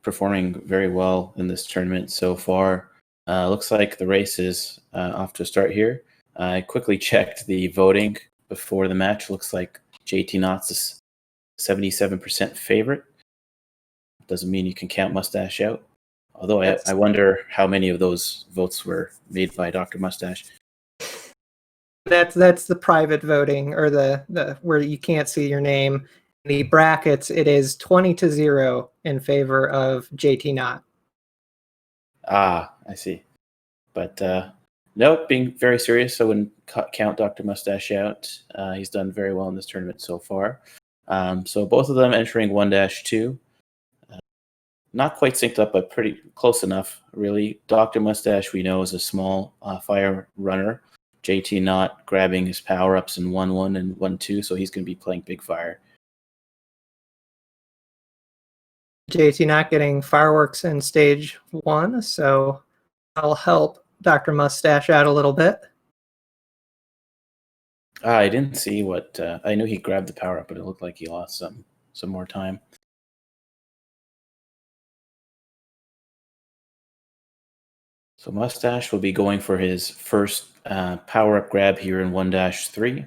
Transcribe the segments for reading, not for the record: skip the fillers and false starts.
performing very well in this tournament so far. Looks like the race is off to a start here. I quickly checked the voting before the match. Looks like jtknott's is 77% favorite. Doesn't mean you can count Mustache out. Although I wonder how many of those votes were made by Dr. Mustache. That's the private voting, or the where you can't see your name. In the brackets, it is 20-0 in favor of jtknott. Ah, I see. But nope, being very serious, I wouldn't count Dr. Mustache out. He's done very well in this tournament so far. So both of them entering 1-2. Not quite synced up, but pretty close enough, really. Dr. Mustache, we know, is a small fire runner. jtknott grabbing his power-ups in 1-1 and 1-2, so he's going to be playing big fire. jtknott getting fireworks in stage 1, so I'll help Dr. Mustache out a little bit. I didn't see what... I knew he grabbed the power-up, but it looked like he lost some more time. So Mustache will be going for his first power-up grab here in 1-3.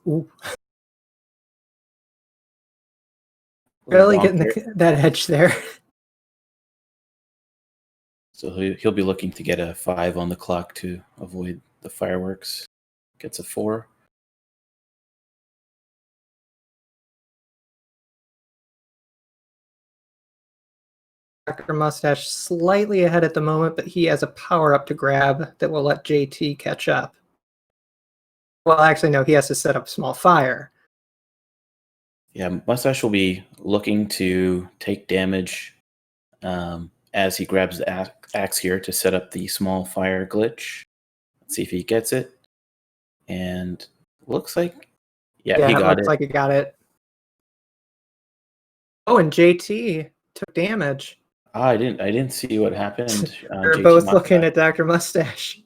Ooh. Really getting that edge there. So he'll be looking to get a 5 on the clock to avoid the fireworks. Gets a 4. Dr. Mustache slightly ahead at the moment, but he has a power-up to grab that will let JT catch up. Well, actually, no, he has to set up small fire. Yeah, Mustache will be looking to take damage as he grabs the axe here to set up the small fire glitch. Let's see if he gets it. And looks like, yeah, he got it. Looks like he got it. Oh, and JT took damage. I didn't see what happened. We're both looking at Dr. Mustache.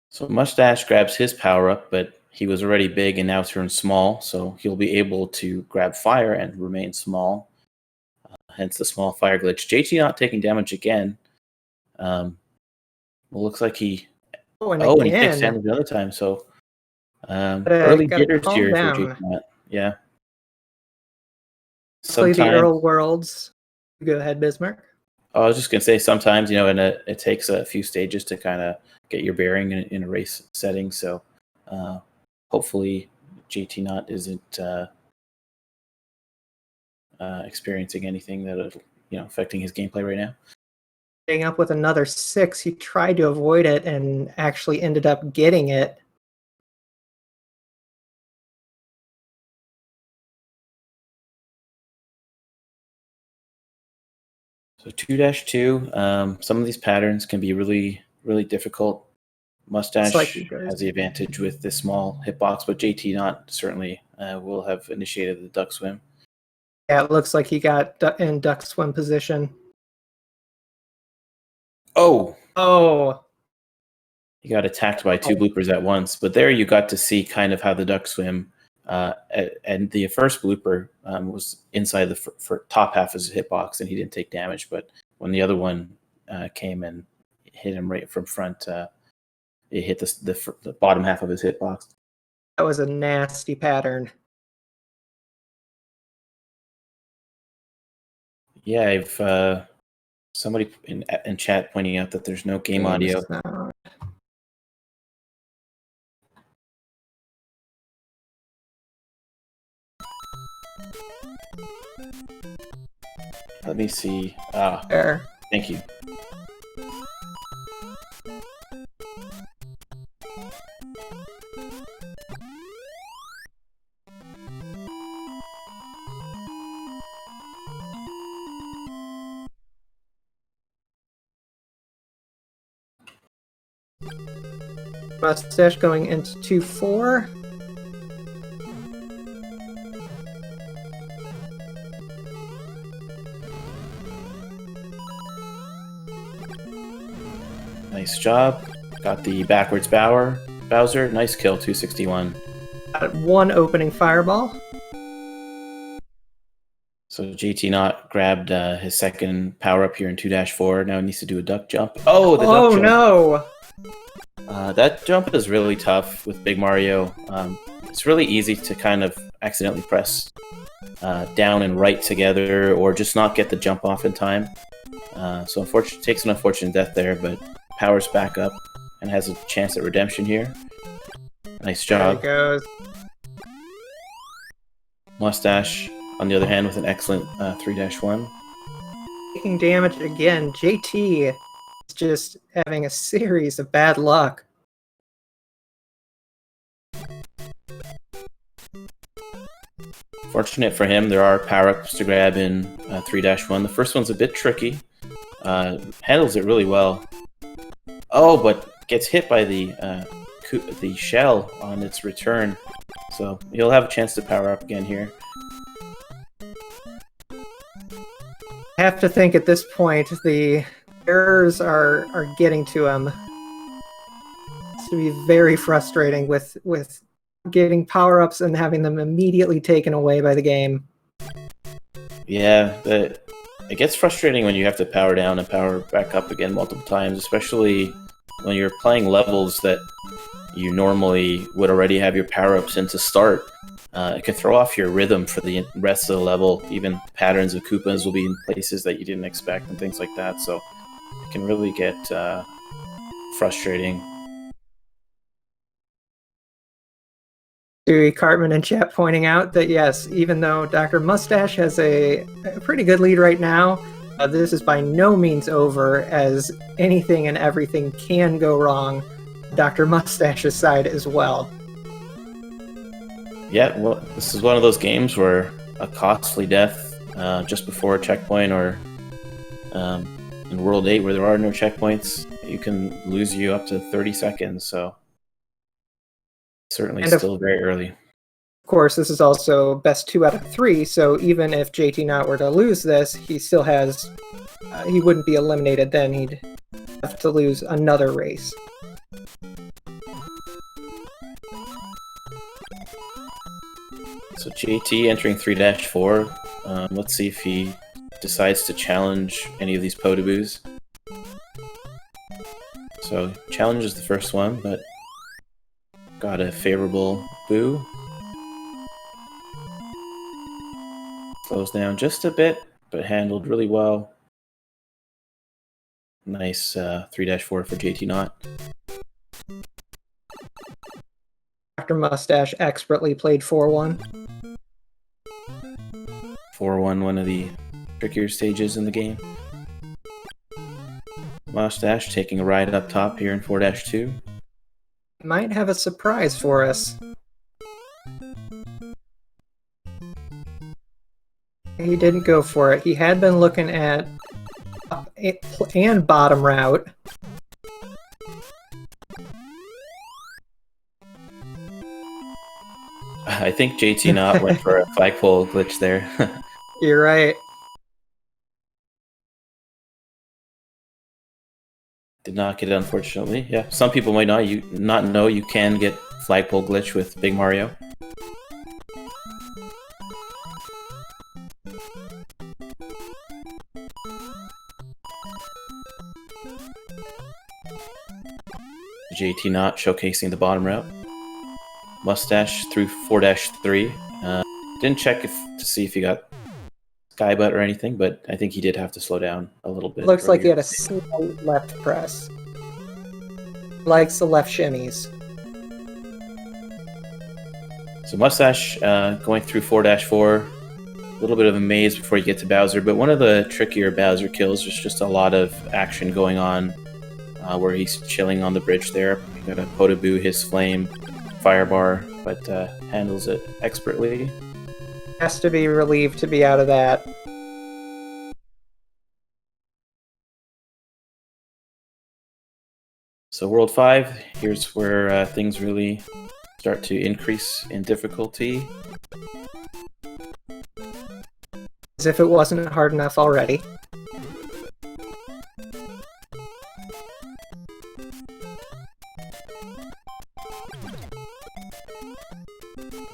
So Mustache grabs his power up, but he was already big and now turns small, so he'll be able to grab fire and remain small. Hence the small fire glitch. jtknott taking damage again. Well, looks like he... and he takes damage another time, so early jitters here for jtknott. Yeah. Sometimes the Earl Worlds. Go ahead, Bismarck. I was just going to say, sometimes, it takes a few stages to kind of get your bearing in a race setting, so hopefully jtknott isn't experiencing anything that affecting his gameplay right now. Getting up with another 6, he tried to avoid it and actually ended up getting it. So 2-2, some of these patterns can be really, really difficult. Mustache has the advantage with this small hitbox, but jtknott certainly will have initiated the duck swim. Yeah, it looks like he got in duck swim position. Oh! He got attacked by 2 bloopers at once, but there you got to see kind of how the duck swim, and the first blooper was inside the top half of his hitbox, and he didn't take damage, but when the other one came and hit him right from front, it hit the bottom half of his hitbox. That was a nasty pattern. Yeah, I've somebody in chat pointing out that there's no game audio. Let me see. There. Thank you. Mustache going into 2-4. Nice job. Got the backwards bower. Bowser, nice kill, 261. Got one opening fireball. So jtknott grabbed his second power-up here in 2-4. Now he needs to do a duck jump. Oh, the duck jump! Oh no! That jump is really tough with Big Mario. It's really easy to kind of accidentally press down and right together, or just not get the jump off in time. So unfortunately, takes an unfortunate death there, but powers back up and has a chance at redemption here. Nice job. There it goes. Mustache, on the other hand, with an excellent 3-1. Taking damage again. JT is just having a series of bad luck. Fortunate for him, there are power-ups to grab in 3-1. The first one's a bit tricky. Handles it really well. Oh, but gets hit by the shell on its return. So he'll have a chance to power up again here. I have to think at this point the errors are getting to him. It's to be very frustrating with getting power-ups and having them immediately taken away by the game. Yeah, it gets frustrating when you have to power down and power back up again multiple times, especially when you're playing levels that you normally would already have your power-ups in to start. It can throw off your rhythm for the rest of the level. Even patterns of Koopas will be in places that you didn't expect and things like that, so it can really get frustrating. Dewey Cartman in chat pointing out that yes, even though Dr. Mustache has a pretty good lead right now, this is by no means over, as anything and everything can go wrong Dr. Mustache's side as well. Yeah, well, this is one of those games where a costly death just before a checkpoint, or in World 8 where there are no checkpoints, you can lose you up to 30 seconds, so certainly still very early. Of course, this is also best 2 out of 3, so even if jtknott were to lose this, he still has... he wouldn't be eliminated then, he'd have to lose another race. So JT entering 3-4. Let's see if he decides to challenge any of these Potaboos. So challenge is the first one, but got a favorable boo. Slows down just a bit, but handled really well. Nice 3-4 for jtknott. Dr. Mustache expertly played 4-1. 4-1, one of the trickier stages in the game. Mustache taking a ride up top here in 4-2. Might have a surprise for us. He didn't go for it. He had been looking at up and bottom route. I think jtknott went for a flagpole glitch there. You're right. Did not get it, unfortunately. Yeah, some people might not know you can get flagpole glitch with Big Mario. jtknott showcasing the bottom route. Mustache through 4-3. Didn't check to see if he got sky butt or anything, but I think he did have to slow down a little bit. Looks like he had a slight left press. Likes the left shimmies. So Mustache going through 4-4. A little bit of a maze before you get to Bowser, but one of the trickier Bowser kills, there's just a lot of action going on where he's chilling on the bridge there. You gotta Potaboo his flame firebar, but handles it expertly. Has to be relieved to be out of that. So World 5, here's where things really start to increase in difficulty. As if it wasn't hard enough already.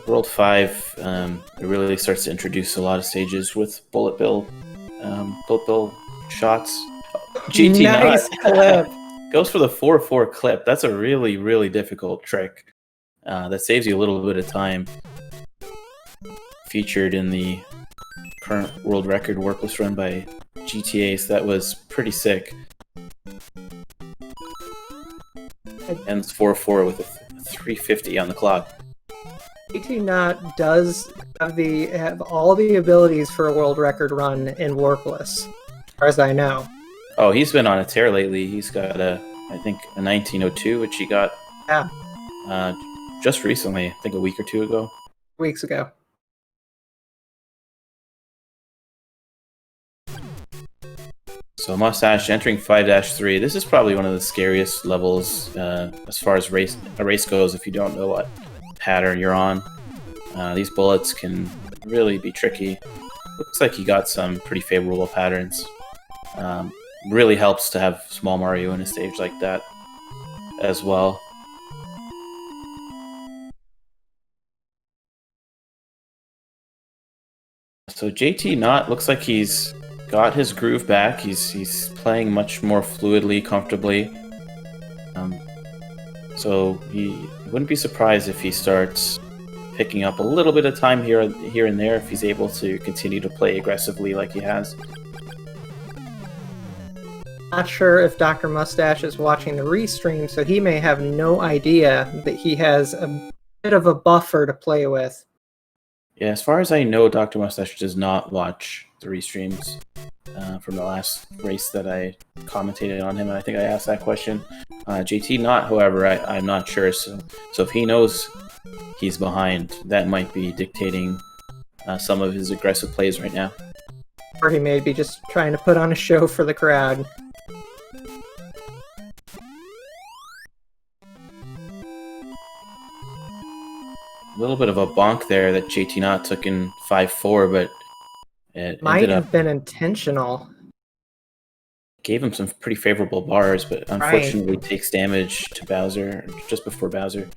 World 5, it really starts to introduce a lot of stages with bullet bill shots. jtknott Nice clip. goes for the 4-4 clip. That's a really, really difficult trick. That saves you a little bit of time. Featured in the current world record Warpless run by GTA, so that was pretty sick. Ends 4-4 with a 350 on the clock. jtknott does have all the abilities for a world record run in Warpless, as far as I know. Oh, he's been on a tear lately. He's got I think a 1902, which he got just recently, I think a week or two ago. Weeks ago. So Mustache entering 5-3. This is probably one of the scariest levels as far as a race goes if you don't know what pattern you're on. These bullets can really be tricky. Looks like he got some pretty favorable patterns. Really helps to have Small Mario in a stage like that as well. So jtknott looks like he's got his groove back. He's playing much more fluidly, comfortably. So he wouldn't be surprised if he starts picking up a little bit of time here and there if he's able to continue to play aggressively like he has. Not sure if Dr. Mustache is watching the restream, so he may have no idea that he has a bit of a buffer to play with. Yeah, as far as I know, Dr. Mustache does not watch the restreams from the last race that I commentated on him, and I think I asked that question. jtknott, however, I'm not sure, so if he knows he's behind, that might be dictating some of his aggressive plays right now. Or he may be just trying to put on a show for the crowd. A little bit of a bonk there that jtknott took in 5-4, but it Might ended up have been intentional. gave him some pretty favorable bars, but unfortunately takes damage to Bowser just before Bowser.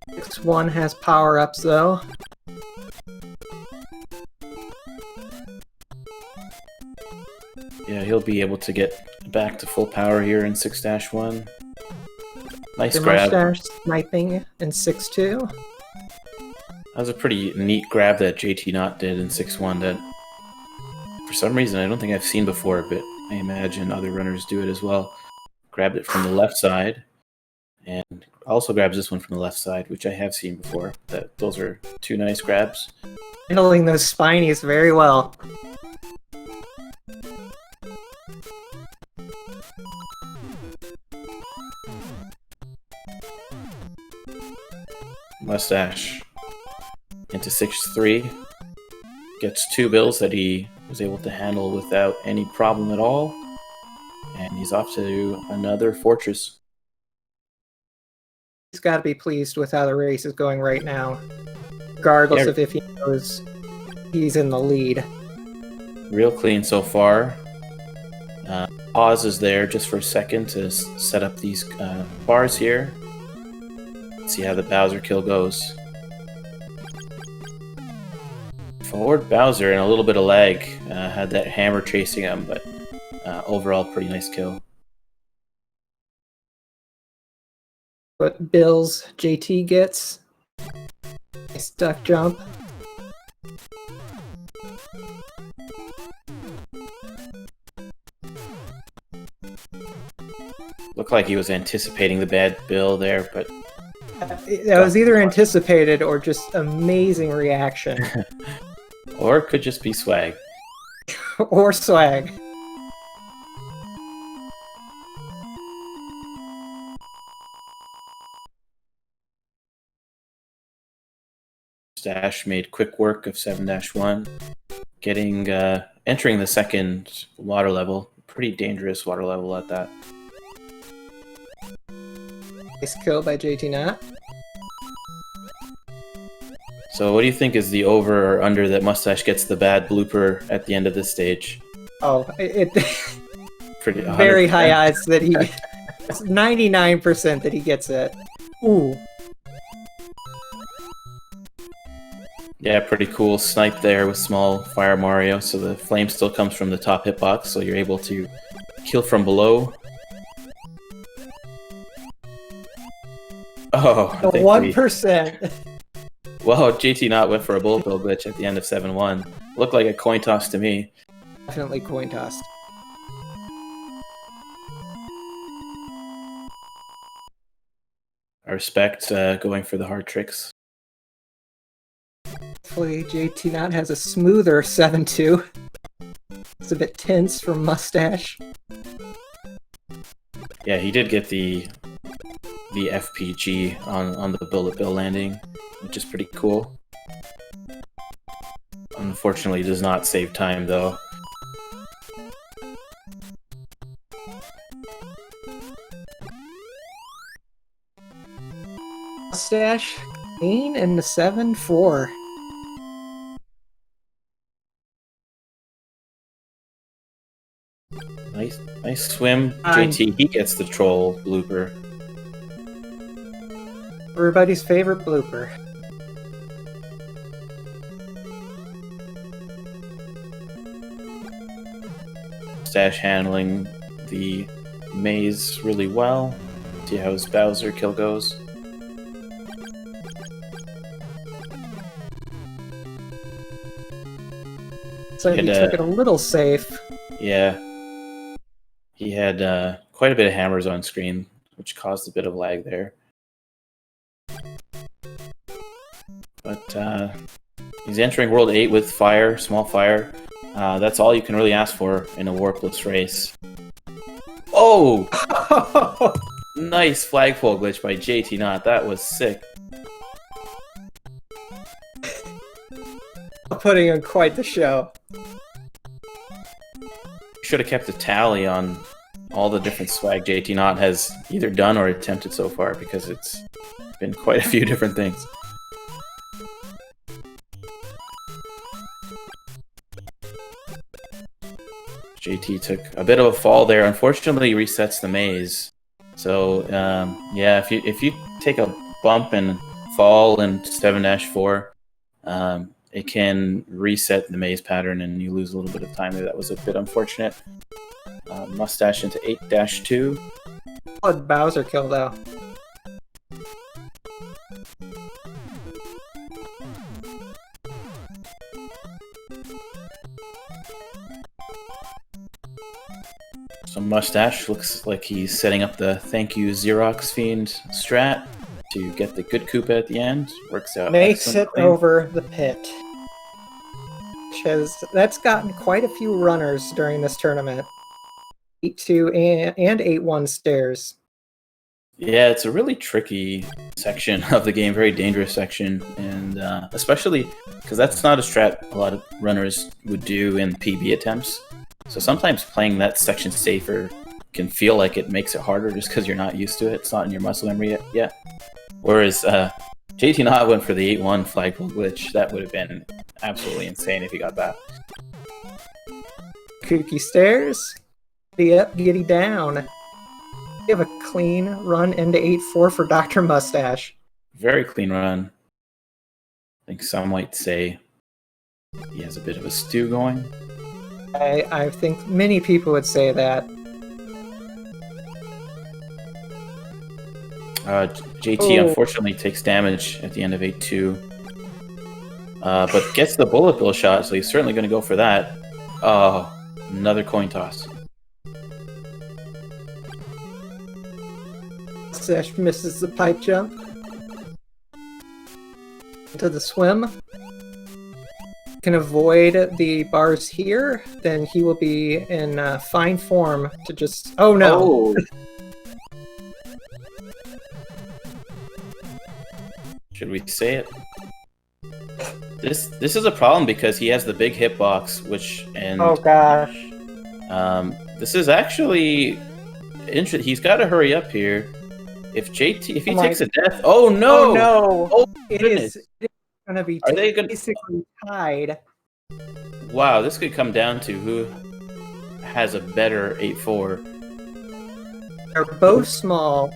6-1 has power-ups, though. Yeah, he'll be able to get back to full power here in 6-1. Nice The grab. Mustache sniping in 6-2. That was a pretty neat grab that jtknott did in 6-1 that, for some reason, I don't think I've seen before, but I imagine other runners do it as well. Grabbed it from the left side, and also grabs this one from the left side, which I have seen before. Those are two nice grabs. Handling those spinies very well. Mustache into 6-3. Gets two bills that he was able to handle without any problem at all. And he's off to another fortress. He's got to be pleased with how the race is going right now, regardless of if he knows he's in the lead. Real clean so far. Pause is there just for a second to set up these bars here. See how the Bowser kill goes. Forward Bowser and a little bit of lag. Had that hammer chasing him, but overall pretty nice kill. What Bill's JT gets. Nice duck jump. Looked like he was anticipating the bad bill there, but That was either anticipated or just amazing reaction. or it could just be swag. Or swag. Mustache made quick work of 7-1, getting entering the second water level. Pretty dangerous water level at that. Nice kill by jtknott. So what do you think is the over or under that Mustache gets the bad blooper at the end of this stage? Oh, it Pretty very 100%. high odds that he. It's 99% that he gets it. Ooh, Yeah, pretty cool snipe there with small fire Mario. So the flame still comes from the top hitbox, so you're able to kill from below. Oh, I think 1%. Well, jtknott went for a bullet bill glitch at the end of 7-1. Looked like a coin toss to me. Definitely coin tossed. I respect going for the hard tricks. Hopefully jtknott has a smoother 7-2. It's a bit tense for Mustache. Yeah, he did get the FPG on the bullet bill landing, which is pretty cool. Unfortunately, does not save time though. Mustache clean in the 7-4. Nice swim. JT, he gets the troll blooper. Everybody's favorite blooper. Mustache handling the maze really well. See how his Bowser kill goes. So he took it a little safe. Yeah. He had quite a bit of hammers on screen, which caused a bit of lag there. But he's entering World 8 with fire, small fire. That's all you can really ask for in a Warpless race. Oh! Nice flagpole glitch by jtknott. That was sick. Putting on quite the show. Should have kept a tally on all the different swag jtknott has either done or attempted so far, because it's been quite a few different things. JT took a bit of a fall there. Unfortunately, he resets the maze. So yeah, if you take a bump and fall in 7-4, it can reset the maze pattern and you lose a little bit of time there. That was a bit unfortunate. Mustache into 8-2. Solid Bowser kill though. So Mustache looks like he's setting up the thank you Xerox Fiend strat to get the good Koopa at the end. Works out. Makes it over the pit. That's gotten quite a few runners during this tournament. 8-2 and 8-1 stairs. Yeah, it's a really tricky section of the game, very dangerous section, and especially because that's not a strat a lot of runners would do in PB attempts. So sometimes playing that section safer can feel like it makes it harder just because you're not used to it. It's not in your muscle memory yet. Whereas jtknott went for the 8-1 flagpole glitch. That would have been absolutely insane if he got that. Kooky stairs. Giddy up, giddy down. We have a clean run into 8-4 for Dr. Mustache. Very clean run. I think some might say he has a bit of a stew going. I think many people would say that. JT unfortunately takes damage at the end of 8-2. But gets the bullet bill shot, so he's certainly going to go for that. Oh, another coin toss. Mustache misses the pipe jump. Into the swim. Can avoid the bars here, then he will be in fine form to just... Oh no! Oh. Should we say it? This is a problem because he has the big hitbox, oh gosh. This is actually interesting. He's got to hurry up here. If he takes a death, oh no! Oh no! Oh It goodness! is gonna be basically tied. Wow, this could come down to who has a better 8-4. They're both small.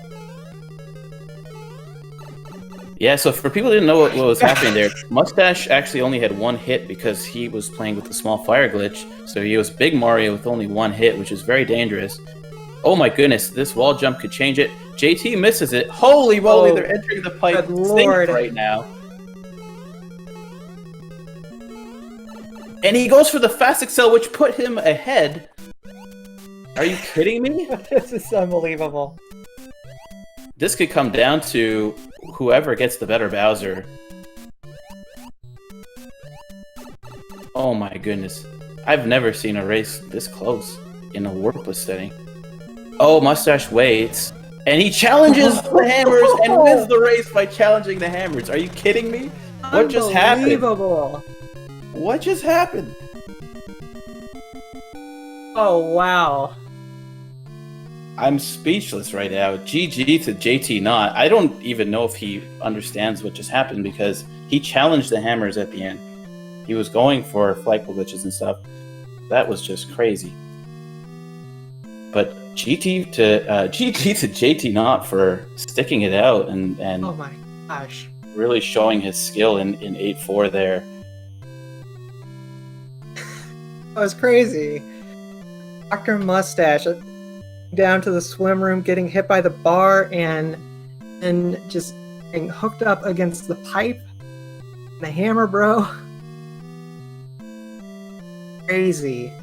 Yeah, so for people who didn't know what was happening there, Mustache actually only had one hit because he was playing with the small fire glitch. So he was Big Mario with only one hit, which is very dangerous. Oh my goodness, this wall jump could change it. JT misses it. Holy moly, they're entering the pipe sink right now. And he goes for the fast excel, which put him ahead. Are you kidding me? This is unbelievable. This could come down to whoever gets the better Bowser. Oh my goodness. I've never seen a race this close in a Warpless setting. Oh, Mustache waits. And he challenges the hammers and wins the race by challenging the hammers. Are you kidding me? What just happened? Unbelievable. What just happened? Oh, wow. I'm speechless right now. GG to jtknott. I don't even know if he understands what just happened because he challenged the hammers at the end. He was going for flagpole glitches and stuff. That was just crazy. But GG to jtknott for sticking it out and oh my gosh, really showing his skill in 8-4 there. That was crazy. Dr. Mustache down to the swim room, getting hit by the bar, and just getting hooked up against the pipe. The hammer, bro. Crazy.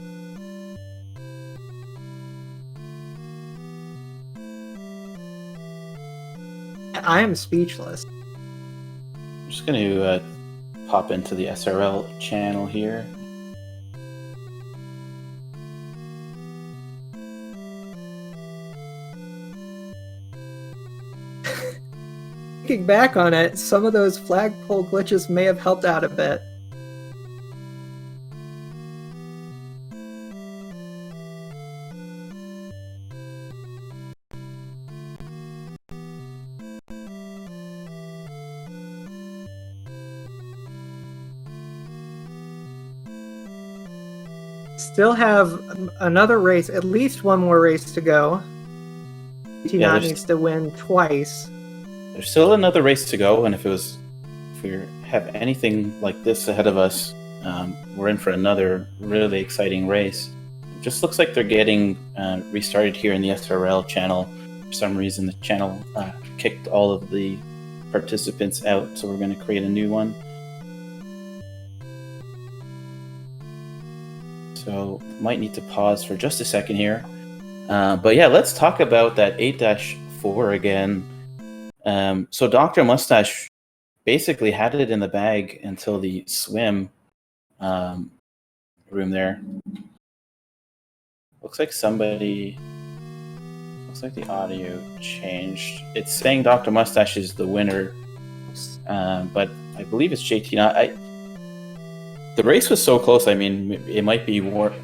I am speechless. I'm just going to pop into the SRL channel here. Looking back on it, some of those flagpole glitches may have helped out a bit. Still have another race, at least one more race to go. jtknott needs to win twice. There's still another race to go, and if we have anything like this ahead of us, we're in for another really exciting race. It just looks like they're getting restarted here in the SRL channel. For some reason, the channel kicked all of the participants out, so we're going to create a new one. So might need to pause for just a second here. But yeah, let's talk about that 8-4 again. So Dr. Mustache basically had it in the bag until the swim room there. Looks like the audio changed. It's saying Dr. Mustache is the winner, but I believe it's jtknott. The race was so close. I mean, it might be weren't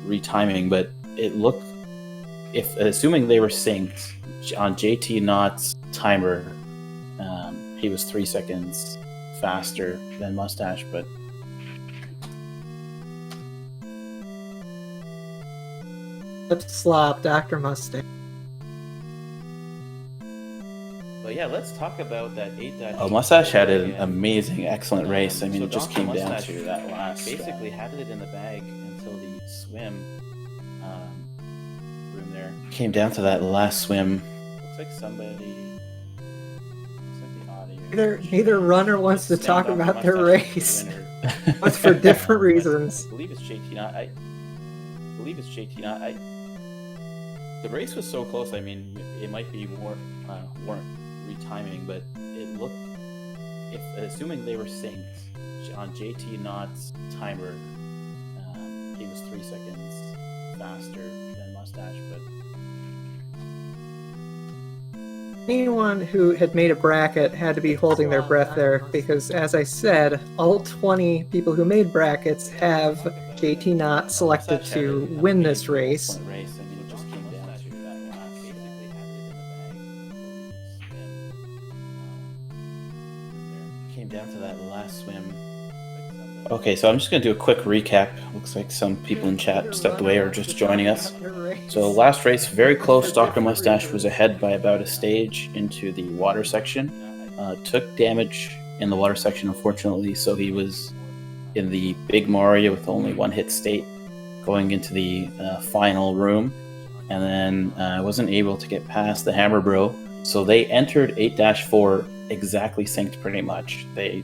retiming, but it looked, assuming they were synced on jtknott's timer, he was 3 seconds faster than Mustache, but Lip slop, Dr. Mustache. But yeah, let's talk about that 8-4. Mustache had an amazing, excellent race. I mean, so it just came down to that last. Basically, had it in the bag until the swim room there. Came down to that last swim. Looks like Neither runner wants to talk about their race, but for different reasons. I believe it's jtknott. The race was so close. I mean, it might be weren't retiming, but it looked, assuming they were synced on jtknott's timer, he was 3 seconds faster than Mustache, but anyone who had made a bracket had to be holding their breath there, because as I said, all 20 people who made brackets have jtknott selected to win this race. Down to that last swim. Okay, so I'm just going to do a quick recap. Looks like some people in chat stepped away or just joining us. So last race, very close. Dr. Mustache was ahead by about a stage into the water section. took damage in the water section, unfortunately, so he was in the big Mario with only one hit state going into the final room, and then wasn't able to get past the Hammer Bro. So they entered 8-4 exactly synced pretty much. They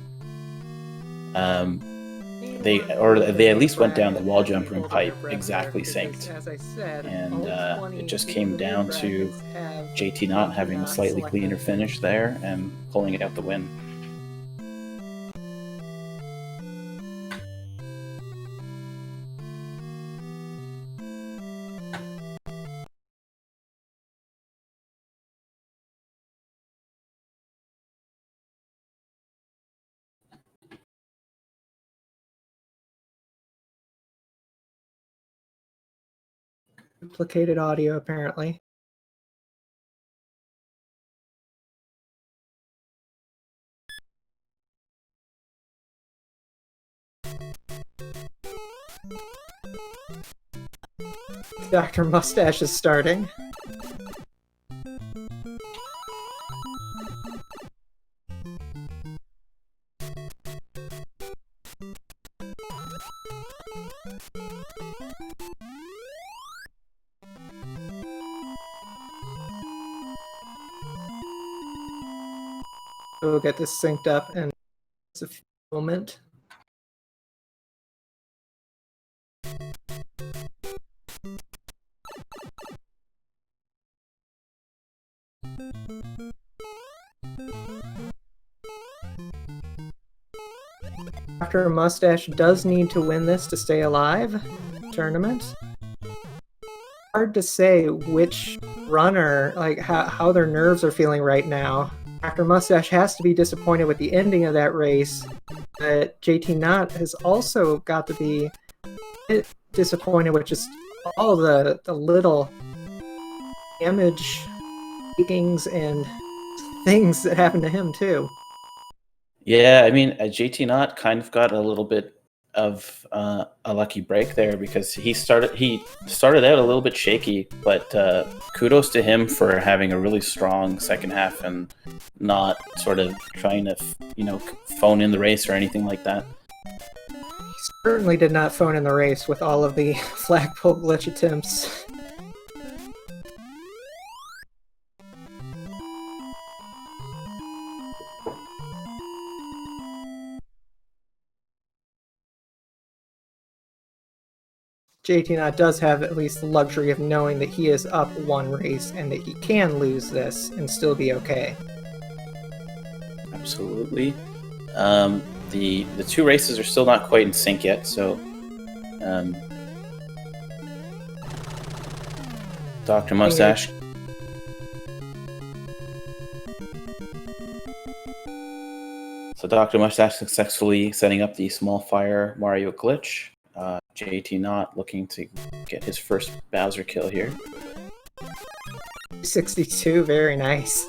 at least went down the wall jumper and pipe exactly synced. And it just came down to jtknott having a slightly cleaner finish there and pulling it out the win. Duplicated audio, apparently. Dr. Mustache is starting. We'll get this synced up in a moment. Dr. Mustache does need to win this to stay alive. Tournament. Hard to say which runner, like how their nerves are feeling right now. Dr. Mustache has to be disappointed with the ending of that race, but jtknott has also got to be disappointed with just all the little damage takings and things that happened to him too. Yeah, I mean, jtknott kind of got a little bit of a lucky break there because he started out a little bit shaky, but kudos to him for having a really strong second half and not sort of trying to phone in the race or anything like that. He certainly did not phone in the race with all of the flagpole glitch attempts. jtknott does have at least the luxury of knowing that he is up one race and that he can lose this and still be okay. Absolutely. The two races are still not quite in sync yet, so Dr. Mustache. So Dr. Mustache successfully setting up the small fire Mario glitch. jtknott looking to get his first Bowser kill here. 62, very nice.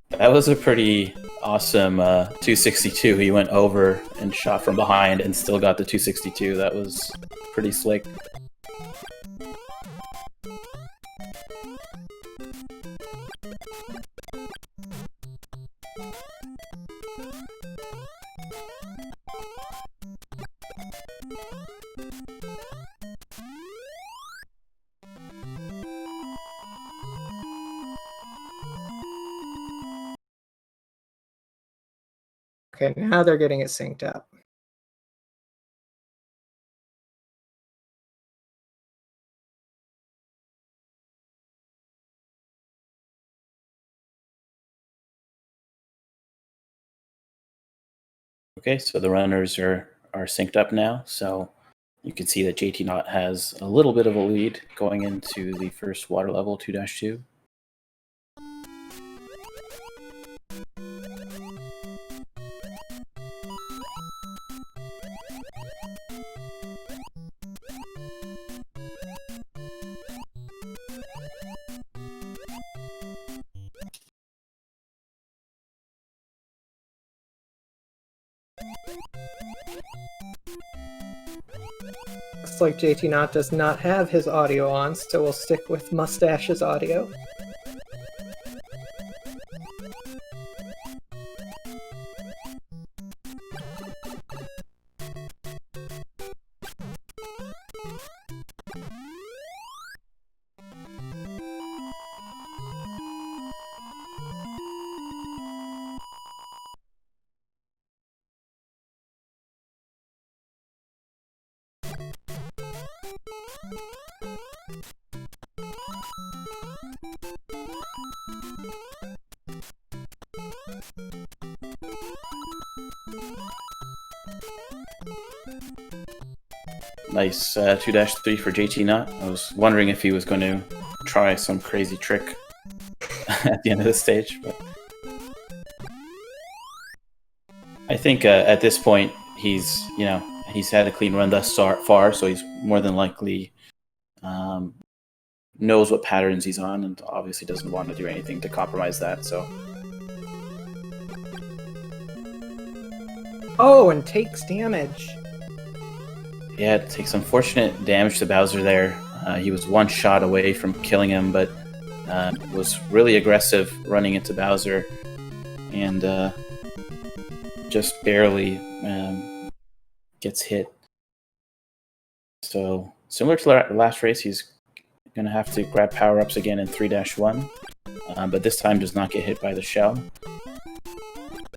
That was a pretty awesome 262. He went over and shot from behind and still got the 262. That was pretty slick. Okay, now they're getting it synced up. Okay, so the runners are synced up now, so you can see that jtknott has a little bit of a lead going into the first water level 2-2. Looks like jtknott does not have his audio on, so we'll stick with Mustache's audio. Nice 2-3 for jtknott. I was wondering if he was going to try some crazy trick at the end of the stage, but I think at this point he's had a clean run thus far, so he's more than likely knows what patterns he's on, and obviously doesn't want to do anything to compromise that. So. Oh, and takes damage. Yeah, it takes unfortunate damage to Bowser there. He was one shot away from killing him, but was really aggressive running into Bowser, and just barely gets hit. So, similar to the last race, he's going to have to grab power-ups again in 3-1, but this time does not get hit by the shell.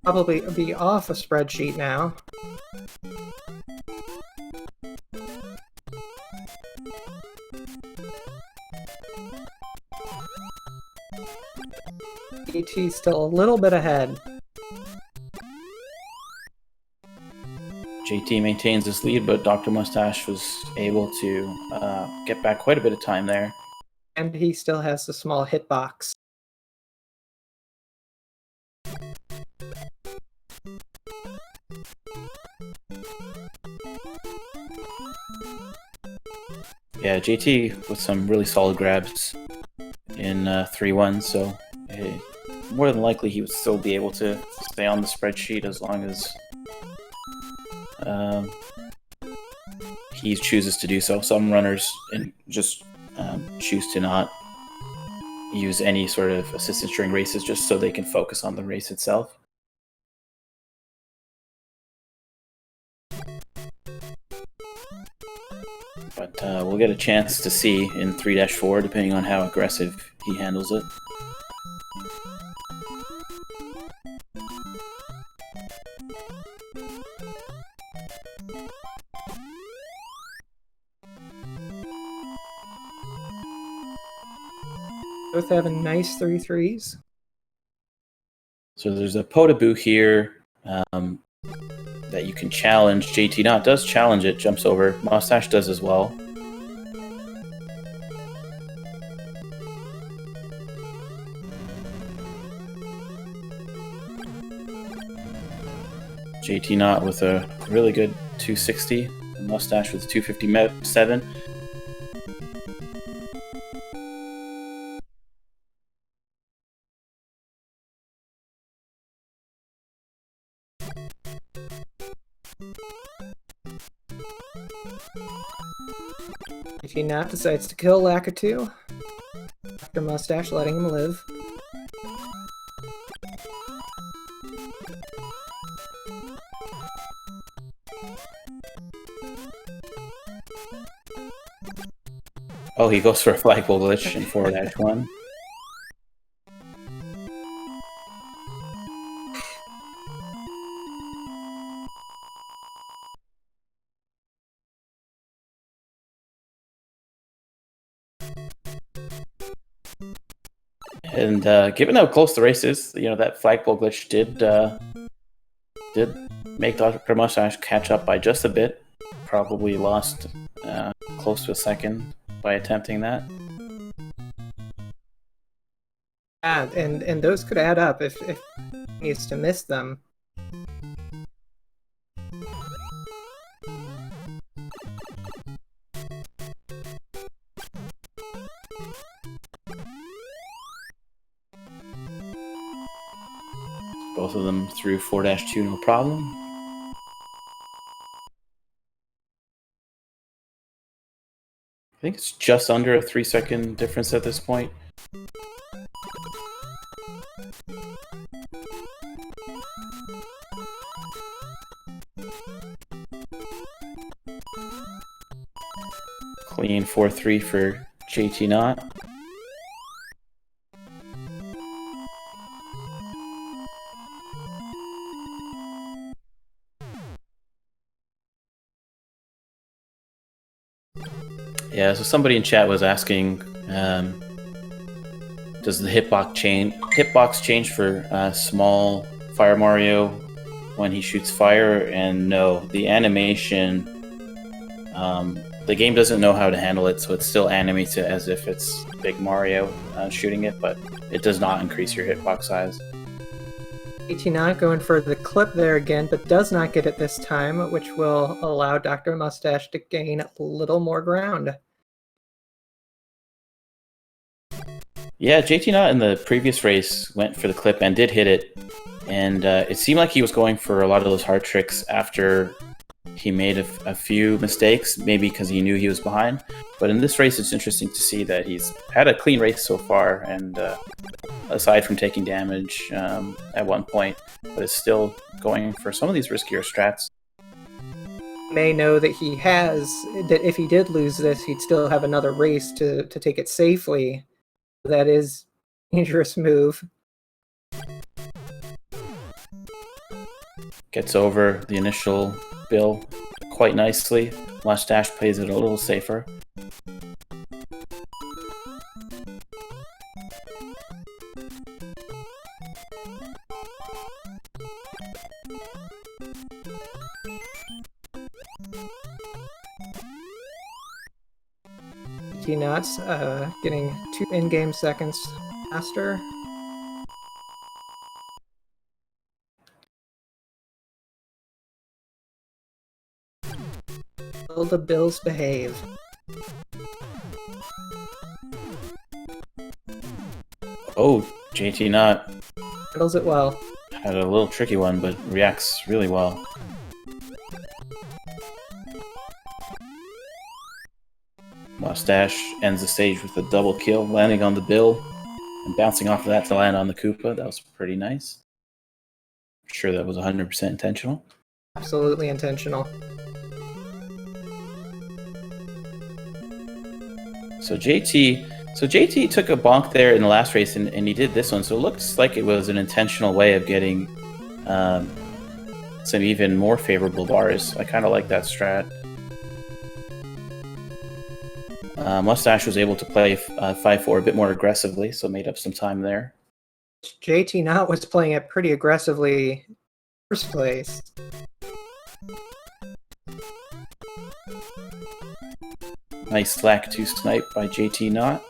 Probably be off a spreadsheet now. JT's still a little bit ahead. JT maintains his lead, but Dr. Mustache was able to get back quite a bit of time there. And he still has the small hitbox. Yeah, JT with some really solid grabs in 3-1, so more than likely he would still be able to stay on the spreadsheet as long as he chooses to do so. Some runners just choose to not use any sort of assistance during races just so they can focus on the race itself. But we'll get a chance to see in 3-4, depending on how aggressive he handles it. Both having nice 3-3s. So there's a Potaboo here that you can challenge. jtknott does challenge it, jumps over. Mustache does as well. jtknott with a really good 260, and Mustache with 257. jtknott decides to kill Lakitu. Dr. Mustache letting him live. Oh, he goes for a flagpole glitch in 4-1. And given how close the race is, that flagpole glitch did make Dr. Mustache catch up by just a bit. Probably lost close to a second by attempting that. Yeah, and those could add up if he needs to miss them. Both of them through 4-2, no problem. I think it's just under a 3-second difference at this point. Clean 4-3 for jtknott. Yeah, so somebody in chat was asking, does the hitbox change for small Fire Mario when he shoots fire? And no, the animation, the game doesn't know how to handle it, so it still animates it as if it's Big Mario shooting it, but it does not increase your hitbox size. jtknott going for the clip there again, but does not get it this time, which will allow Dr. Mustache to gain a little more ground. Yeah, jtknott in the previous race went for the clip and did hit it, and it seemed like he was going for a lot of those hard tricks after he made a few mistakes, maybe because he knew he was behind. But in this race, it's interesting to see that he's had a clean race so far, and aside from taking damage at one point, but is still going for some of these riskier strats. May know that that if he did lose this, he'd still have another race to take it safely. That is a dangerous move. Gets over the initial bill quite nicely. Mustache plays it a little safer. jtknott's getting 2 in-game seconds faster. Will the Bills behave? Oh, jtknott Handles it well. had a little tricky one, but reacts really well. Mustache ends the stage with a double kill, landing on the bill and bouncing off of that to land on the Koopa. That was pretty nice. I'm sure that was 100% intentional. Absolutely intentional. So JT took a bonk there in the last race, and he did this one. So it looks like it was an intentional way of getting some even more favorable bars. I kind of like that strat. Mustache was able to play 5-4 a bit more aggressively, so made up some time there. jtknott was playing it pretty aggressively in the first place. Nice slack 2 snipe by jtknott.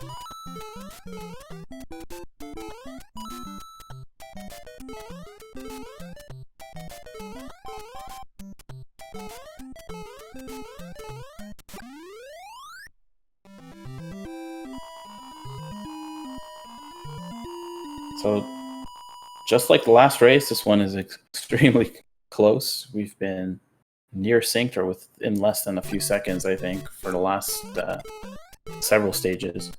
So, just like the last race, this one is extremely close. We've been near synced or within less than a few seconds, I think, for the last several stages.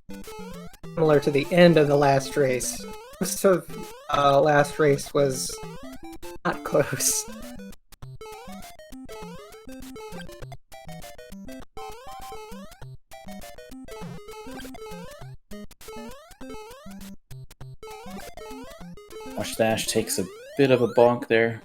Similar to the end of the last race. Most of last race was not close. Mustache takes a bit of a bonk there.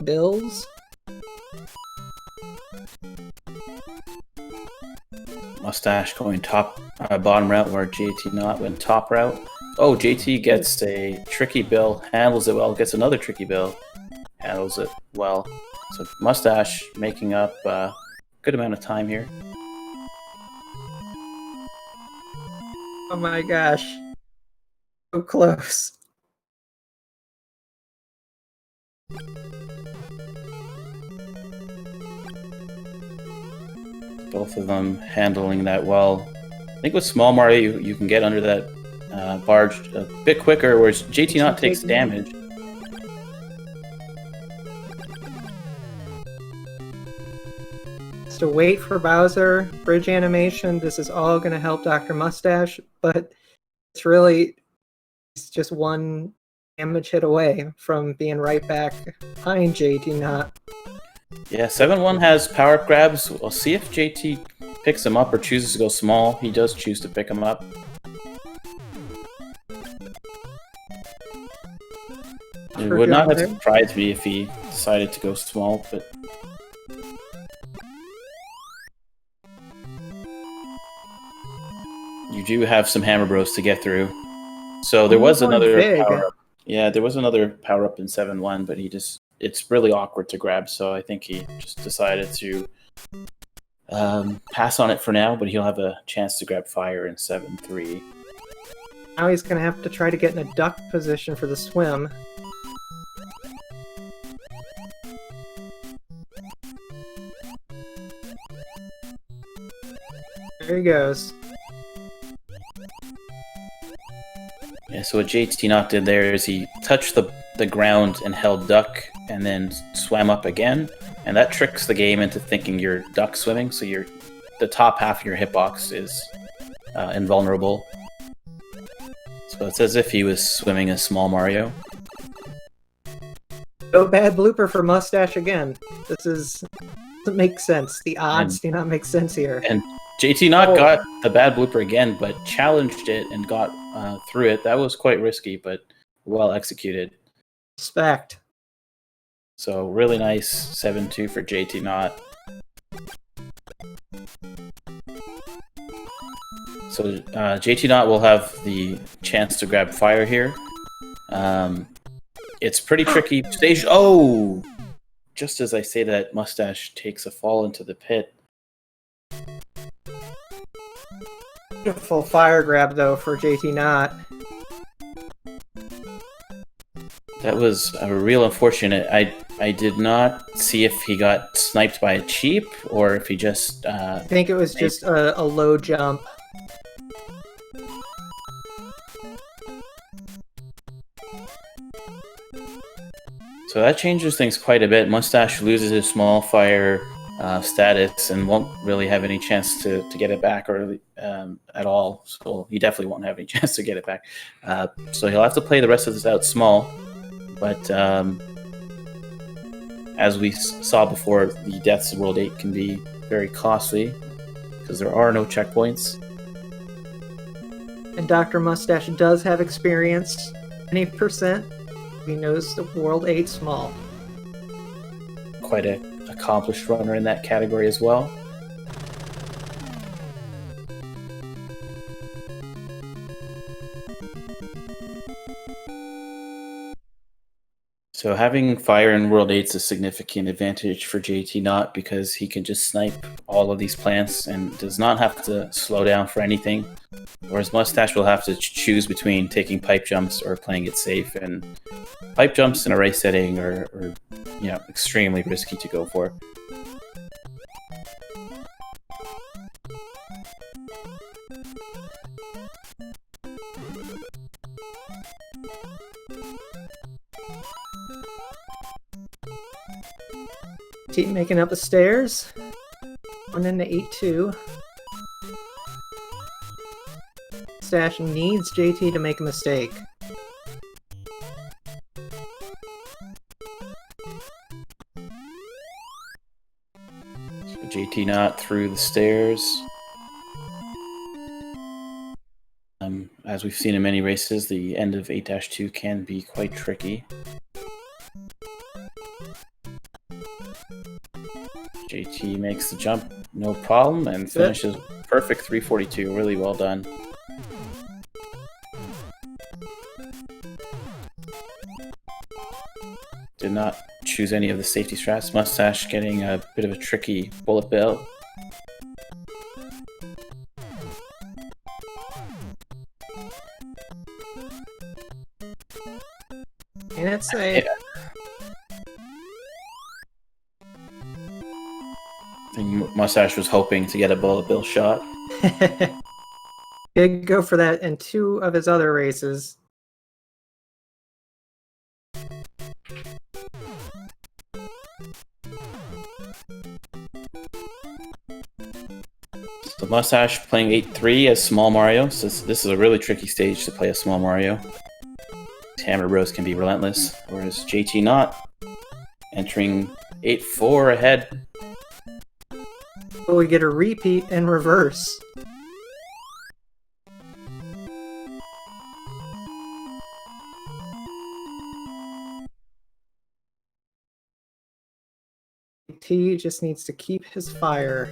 Bills. Mustache going bottom route where jtknott went top route. Oh, JT gets a tricky bill, handles it well, gets another tricky bill, handles it well. So Mustache making up a good amount of time here. Oh my gosh. So close. Both of them handling that well. I think with small Mario, you can get under that barge a bit quicker, whereas jtknott takes damage. Just to wait for Bowser, bridge animation, this is all going to help Dr. Mustache, but it's just one damage hit away from being right back behind jtknott. Yeah, 7-1 has power-up grabs. We'll see if JT picks him up or chooses to go small. He does choose to pick him up. It for would not have there. surprised me if he decided to go small, but you do have some Hammer Bros to get through. So there was Going another big. power up. Yeah, there was another power up in 7-1, but it's really awkward to grab, so I think he just decided to pass on it for now, but he'll have a chance to grab fire in 7-3. Now he's going to have to try to get in a duck position for the swim. There he goes. Yeah, so what jtknott did there is he touched the ground and held duck, and then swam up again, and that tricks the game into thinking you're duck swimming, so the top half of your hitbox is invulnerable. So it's as if he was swimming a small Mario. No bad blooper for Mustache again. Doesn't make sense. The odds do not make sense here. And jtknott got the bad blooper again, but challenged it and got through it. That was quite risky, but well executed. Respect. So really nice 7-2 for jtknott. So jtknott will have the chance to grab fire here. It's pretty tricky stage. Oh! Just as I say that, Mustache takes a fall into the pit. Beautiful fire grab, though, for jtknott. That was a real unfortunate. I did not see if he got sniped by a cheap or if he just... I think it was just a low jump. So that changes things quite a bit. Mustache loses his small fire status and won't really have any chance to get it back or at all. So he definitely won't have any chance to get it back. So he'll have to play the rest of this out small. But as we saw before, the deaths of World 8 can be very costly because there are no checkpoints. And Dr. Mustache does have experience. 20%. He knows the World 8 small. Quite an accomplished runner in that category as well. So having fire in World 8 is a significant advantage for jtknott because he can just snipe all of these plants and does not have to slow down for anything. Whereas Mustache will have to choose between taking pipe jumps or playing it safe, and pipe jumps in a race setting are extremely risky to go for. Keep making up the stairs. One into 8-2. Mustache needs JT to make a mistake. So jtknott through the stairs. As we've seen in many races, the end of 8-2 can be quite tricky. JT makes the jump, no problem, and finishes perfect 342. Really well done. Did not choose any of the safety strats. Mustache getting a bit of a tricky bullet bill. And it's a... I think Mustache was hoping to get a bullet bill shot. Did go for that in 2 of his other races. So Mustache playing 8-3 as Small Mario. So this is a really tricky stage to play as Small Mario. Hammer Bros can be relentless, whereas jtknott entering 8-4 ahead. But we get a repeat in reverse. T just needs to keep his fire.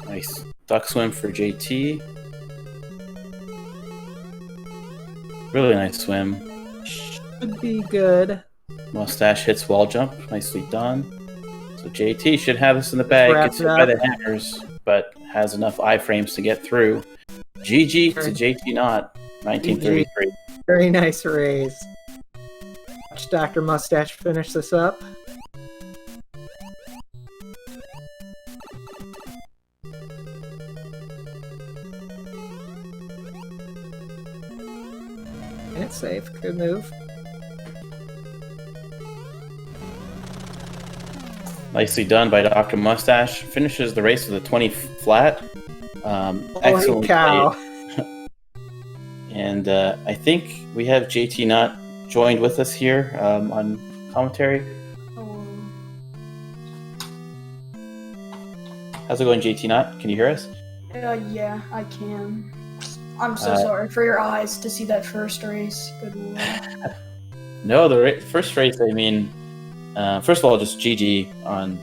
Nice. Duck swim for JT. Really nice swim. Should be good. Mustache hits wall jump. Nicely done. So JT should have this in the bag. Wrap Gets it hit by up. the hammers, but has enough iframes to get through. GG to jtknott, 1933. Very nice raise. Watch Dr. Mustache finish this up. And it's safe. Good move. Nicely done by Dr. Mustache. Finishes the race with a 20 flat. Holy Excellent cow. play. And I think we have jtknott joined with us here on commentary. How's it going, jtknott? Can you hear us? Yeah, I can. I'm so sorry for your eyes to see that first race. Good lord. No, the first race, I mean, first of all, just GG on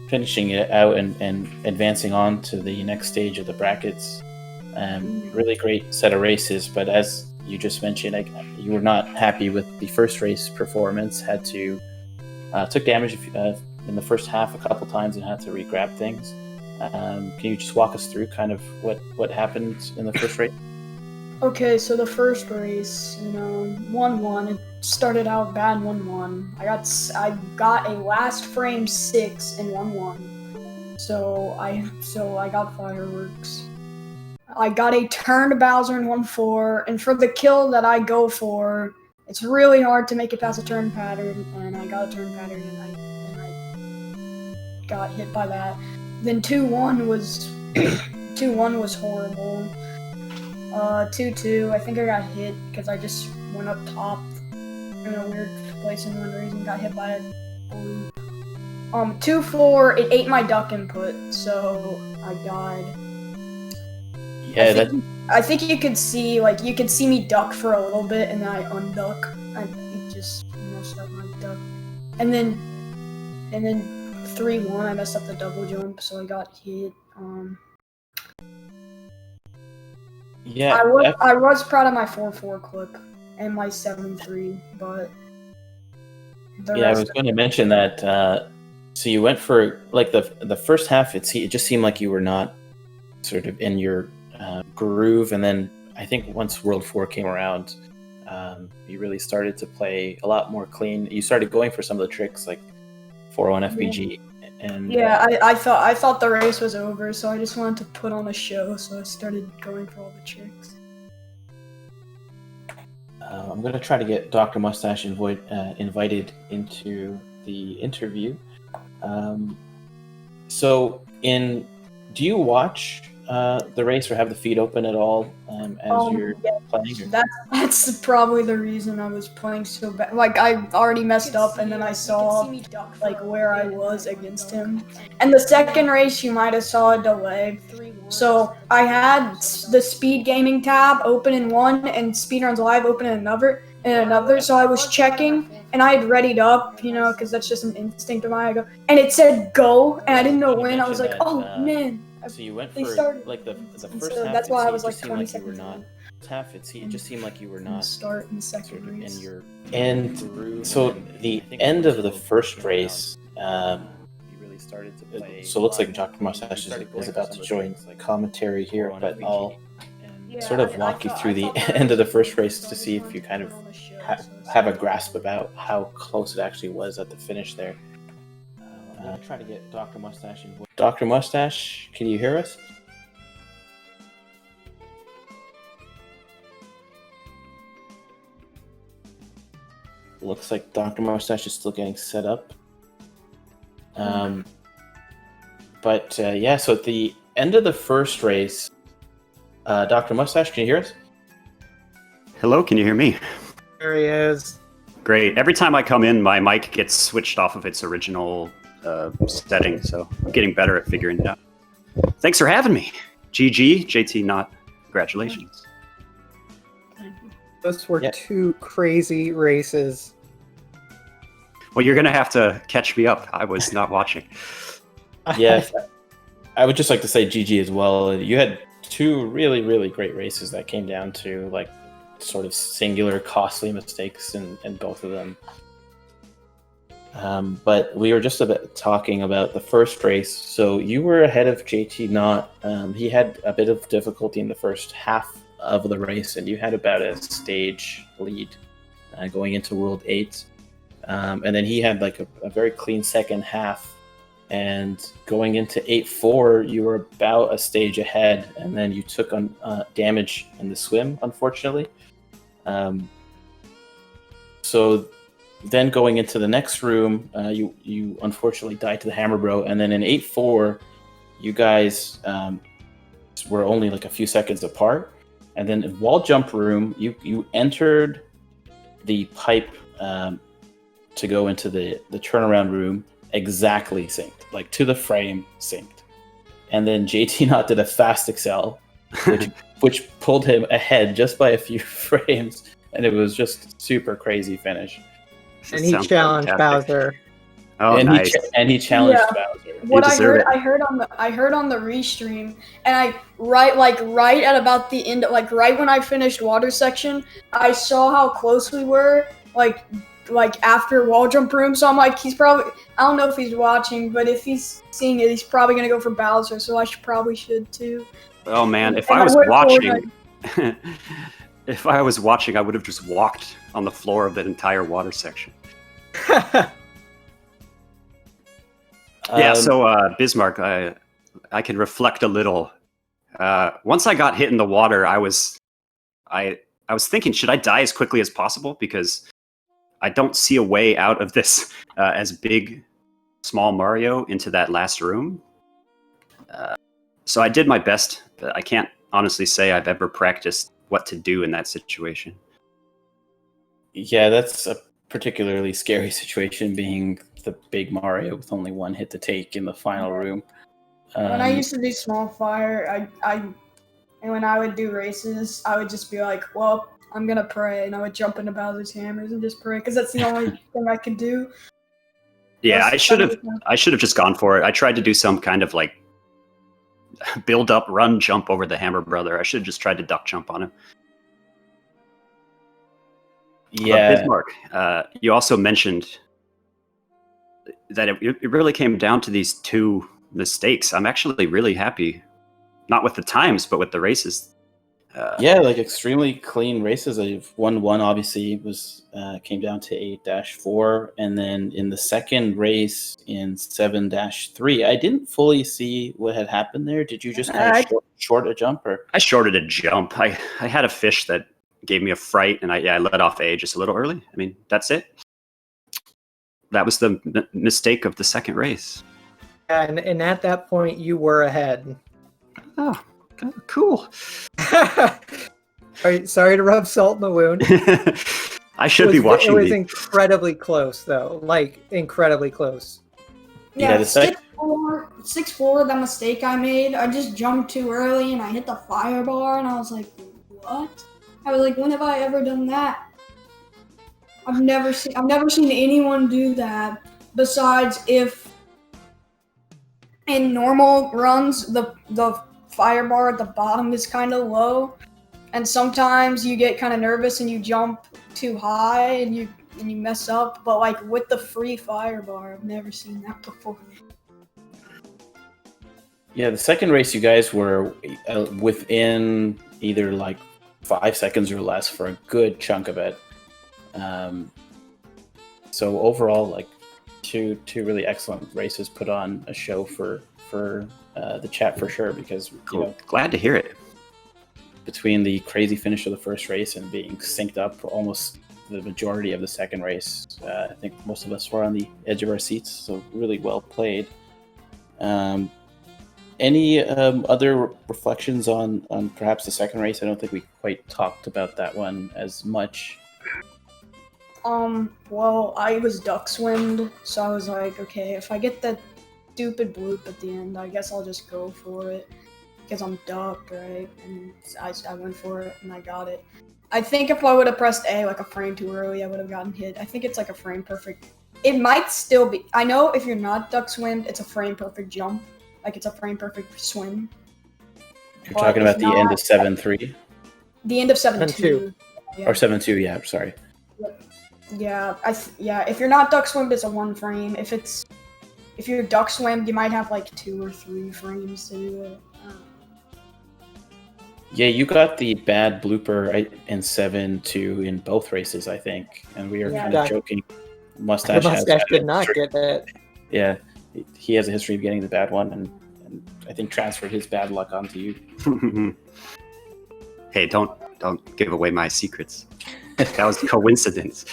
finishing it out and advancing on to the next stage of the brackets. Really great set of races, but as you just mentioned, you were not happy with the first race performance. Had to took damage in the first half a couple times and had to re-grab things. Can you just walk us through kind of what happened in the first race? Okay, so the first race, 1-1. It started out bad 1-1. I got a last frame 6 in 1-1. So I got fireworks. I got a turn to Bowser in 1-4, and for the kill that I go for, it's really hard to make it past a turn pattern, and I got a turn pattern and I got hit by that. Then 2-1 was 2-1 was horrible. 2-2, I think I got hit because I just went up top in a weird place and one reason got hit by a loop. 2-4, it ate my duck input, so I died. Yeah, I think you could see me duck for a little bit and then I unduck and it just messed up my duck. And then 3-1, I messed up the double jump, so I got hit. Yeah, I was proud of my 4-4 clip and my 7-3, but I was going to mention that. So you went for like the first half. It just seemed like you were not sort of in your groove, and then I think once World 4 came around, you really started to play a lot more clean. You started going for some of the tricks like 4-1 FBG. And I thought the race was over, so I just wanted to put on a show, so I started going for all the tricks. I'm going to try to get Dr. Mustache invited into the interview. Do you watch the race or have the feed open at all as you're playing? That's probably the reason I was playing so bad. Like, I already messed up, and then I saw like where I was against him. And the second race, you might have saw a delay. So I had the SpeedGaming tab open in one and Speedruns Live open in another. So I was checking, and I had readied up, because that's just an instinct of mine. And it said go, and I didn't know when. I was like, oh man. So you went They for started. like the first So half. that's why I was like It just 20 seemed like you were seconds. not. It just seemed like you were not. Start in the second Sort of race. in your and so the end of the first race. Really started to play. So it looks like Dr. Mustache is about to join commentary here, but I'll sort of walk you through the end of the first race to see if you kind of have a grasp about how close it actually was at the finish there. I'm going to try to get Dr. Mustache involved. Dr. Mustache, can you hear us? Looks like Dr. Mustache is still getting set up. So at the end of the first race, Dr. Mustache, can you hear us? Hello, can you hear me? There he is. Great. Every time I come in, my mic gets switched off of its original setting, so I'm getting better at figuring it out. Thanks for having me. GG, jtknott. Congratulations. Those were Yeah. 2 crazy races. Well, you're gonna have to catch me up. I was not watching. Yeah, I would just like to say GG as well. You had 2 really, really great races that came down to like sort of singular costly mistakes in both of them. But we were just a bit talking about the first race. So you were ahead of jtknott. He had a bit of difficulty in the first half of the race, and you had about a stage lead going into World 8. And then he had like a very clean second half. And going into 8-4, you were about a stage ahead, and then you took on damage in the swim, unfortunately. So then going into the next room, you unfortunately died to the Hammer Bro, and then in 8-4, you guys were only like a few seconds apart. And then in wall jump room, you entered the pipe to go into the turnaround room exactly synced, like to the frame synced. And then jtknott did a fast excel, which pulled him ahead just by a few frames, and it was just super crazy finish. And he challenged Bowser. Oh, and nice. he challenged Bowser. What I deserve heard, it. I heard on the restream, and right at about the end, like right when I finished water section, I saw how close we were, like after wall jump room. So I'm like, he's probably, I don't know if he's watching, but if he's seeing it, he's probably gonna go for Bowser. So I probably should too. Oh man, if And I was went forward, watching, if I was watching, I would have just walked on the floor of that entire water section. Yeah. So Bismarck, I can reflect a little. Once I got hit in the water, I was thinking, should I die as quickly as possible, because I don't see a way out of this as big, small Mario into that last room. So I did my best, but I can't honestly say I've ever practiced what to do in that situation. Yeah, that's a particularly scary situation, being the big Mario with only 1 hit to take in the final room. When I used to do small fire, and when I would do races, I would just be like, well, I'm gonna pray, and I would jump into Bowser's hammers and just pray, because that's the only thing I could do. Yeah, I should have just gone for it. I tried to do some kind of like build up, run, jump over the Hammer Brother. I should have just tried to duck jump on him. Yeah, Bismarck, you also mentioned that it really came down to these 2 mistakes. I'm actually really happy, not with the times, but with the races. Yeah, like extremely clean races. I've won 1, obviously, was came down to 8-4, and then in the second race in 7-3, I didn't fully see what had happened there. Did you just kind of short a jump, or? I shorted a jump. I had a fish that gave me a fright, and I let off A just a little early. I mean, that's it. That was the mistake of the second race. And at that point, you were ahead. Oh, cool. Sorry to rub salt in the wound. I should be watching. It was incredibly close, though. Like, incredibly close. Yeah, 6-4, that mistake I made, I just jumped too early and I hit the fire bar, and I was like, what? I was like, when have I ever done that? I've never seen anyone do that, besides if in normal runs the fire bar at the bottom is kind of low, and sometimes you get kind of nervous and you jump too high and you mess up. But like with the free fire bar, I've never seen that before. Yeah, the second race, you guys were within either like 5 seconds or less for a good chunk of it. So overall, like two really excellent races, put on a show for the chat for sure, because Cool. you know, Glad to hear it. between the crazy finish of the first race and being synced up for almost the majority of the second race, I think most of us were on the edge of our seats, so really well played. Any other reflections on perhaps the second race? I don't think we quite talked about that one as much. Well, I was duck swimmed, so I was like, okay, if I get that stupid bloop at the end, I guess I'll just go for it. because I'm ducked, right? And I went for it and I got it. I think if I would have pressed A like a frame too early, I would have gotten hit. I think it's like a frame perfect. It might still be. I know if you're not duck swimmed, it's a frame perfect jump. Like it's a frame perfect swim. You're talking about the end of 7-3? The end of 7-2. Or 7-2, yeah, sorry. Yeah, if you're not duck swimmed, it's a 1 frame. If you're duck swimmed, you might have like 2 or 3 frames to do it. Yeah, you got the bad blooper in 7-2 in both races, I think, and we were kind of joking. Mustache did not get that. Yeah, he has a history of getting the bad one, and I think transferred his bad luck onto you. Hey, don't give away my secrets. That was a coincidence.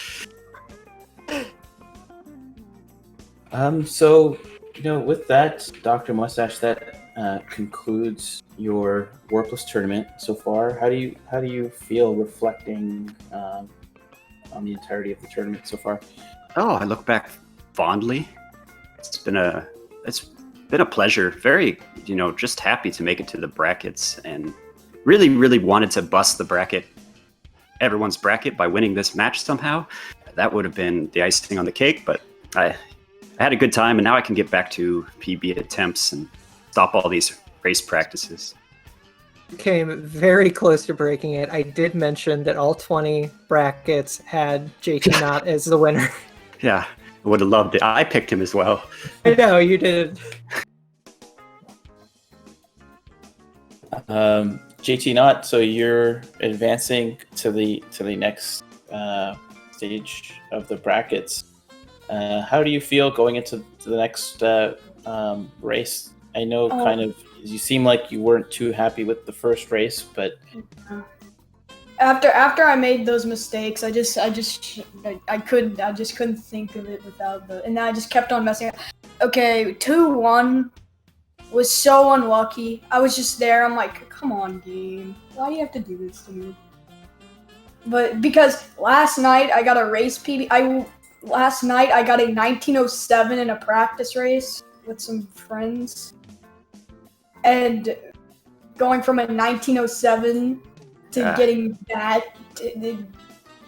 So, with that, Dr. Mustache, that concludes your Warpless tournament so far. How do you feel reflecting on the entirety of the tournament so far? Oh, I look back fondly. It's been a pleasure. Very, just happy to make it to the brackets, and really, really wanted to bust everyone's bracket by winning this match somehow. That would have been the icing on the cake, but I had a good time, and now I can get back to PB attempts and stop all these race practices. You came very close to breaking it. I did mention that all 20 brackets had jtknott as the winner. Yeah, I would have loved it. I picked him as well. I know, you did. jtknott, so you're advancing to the next stage of the brackets. How do you feel going into the next race? I know kind of you seem like you weren't too happy with the first race, but after I made those mistakes, I just couldn't think of it without and I just kept on messing up. Okay, 2-1 was so unlucky. I was just there. I'm like, come on, game. Why do you have to do this to me? But because last night I got a race PB. Last night I got a 1907 in a practice race with some friends. And going from a 1907 to getting that.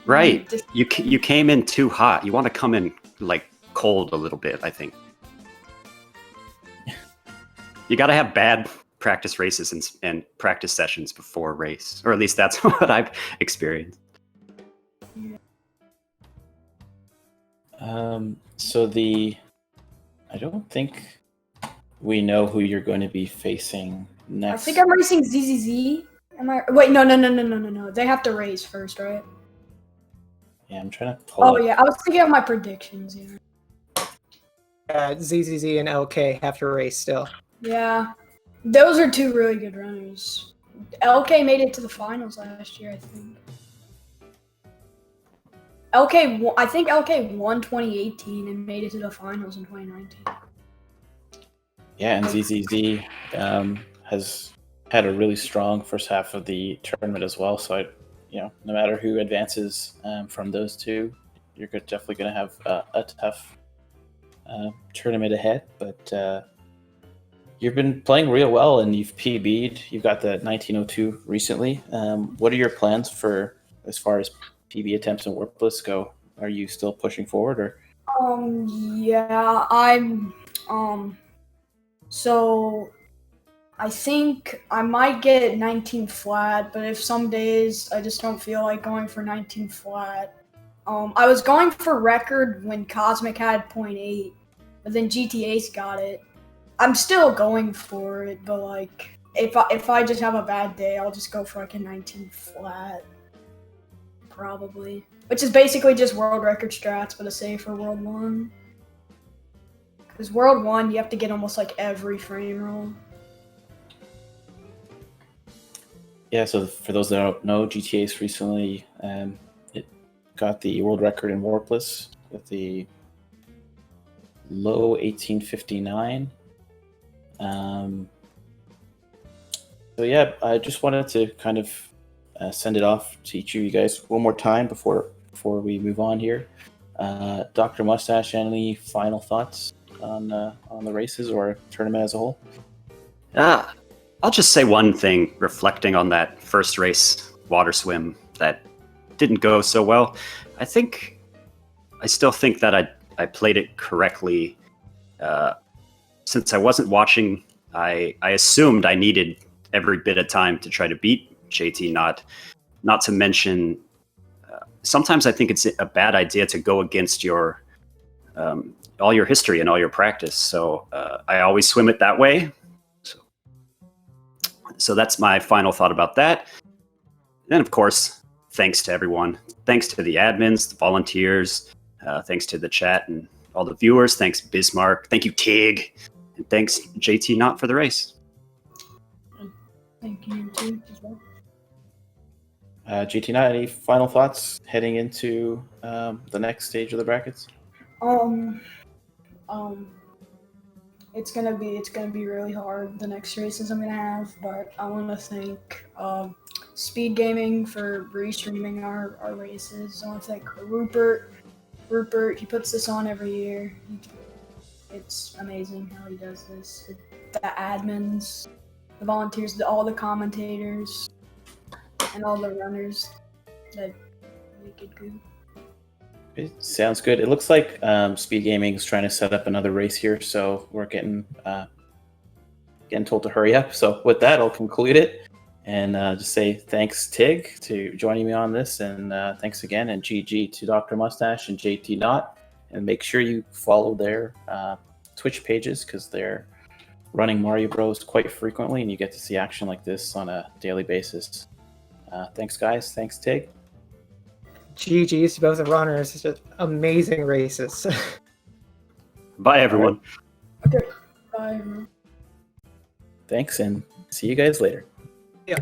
Right. You came in too hot. You want to come in like cold a little bit, I think. You got to have bad practice races and practice sessions before a race. Or at least that's what I've experienced. So I don't think we know who you're going to be facing next. I think I'm racing ZZZ. Am I? Wait, no. They have to race first, right? Yeah, I'm trying to pull up. Yeah, I was thinking of my predictions. Yeah. ZZZ and LK have to race still. Yeah, those are 2 really good runners. LK made it to the finals last year, I think. I think LK won 2018 and made it to the finals in 2019. Yeah, and ZZZ has had a really strong first half of the tournament as well. So, no matter who advances from those 2, you're definitely going to have a tough tournament ahead. But you've been playing real well, and you've PB'd. You've got the 1902 recently. What are your plans for as far as PB attempts and Warpless go? Are you still pushing forward, or? Yeah, I'm. So I think I might get 19 flat, but if some days I just don't feel like going for 19 flat. I was going for record when Cosmic had 0.8, but then GTA's got it. I'm still going for it, but like if I just have a bad day, I'll just go for like a 19 flat. Probably. Which is basically just world record strats, but a safer World 1. Because World 1, you have to get almost like every frame roll. Yeah, so for those that don't know, GTA's recently it got the world record in Warpless with the low 1859. So yeah, I just wanted to kind of send it off to you guys one more time before we move on here. Dr. Mustache, any final thoughts on the races or tournament as a whole? I'll just say one thing, reflecting on that first race, water swim, that didn't go so well. I still think that I played it correctly. Since I wasn't watching, I assumed I needed every bit of time to try to beat jtknott. Not to mention, sometimes I think it's a bad idea to go against your all your history and all your practice. So I always swim it that way. So that's my final thought about that. And of course, thanks to everyone. Thanks to the admins, the volunteers, thanks to the chat and all the viewers. Thanks, Bismarck. Thank you, Tig. And thanks, jtknott, for the race. Thank you, too, as well. jtknott, any final thoughts heading into the next stage of the brackets? It's gonna be really hard, the next races I'm gonna have, but I want to thank SpeedGaming for restreaming our races. I want to thank Rupert. He puts this on every year. It's amazing how he does this. The admins, the volunteers, all the commentators, and all the runners that make it good. It sounds good. It looks like SpeedGaming is trying to set up another race here, so we're getting told to hurry up. So with that, I'll conclude it and just say thanks, Tig, to joining me on this, and thanks again, and GG to Dr. Mustache and jtknott, and make sure you follow their Twitch pages because they're running Mario Bros quite frequently, and you get to see action like this on a daily basis. Thanks, guys. Thanks, Tig. GG's to both the runners. It's just amazing races. Bye, everyone. Okay, bye, everyone. Thanks, and see you guys later. Yeah.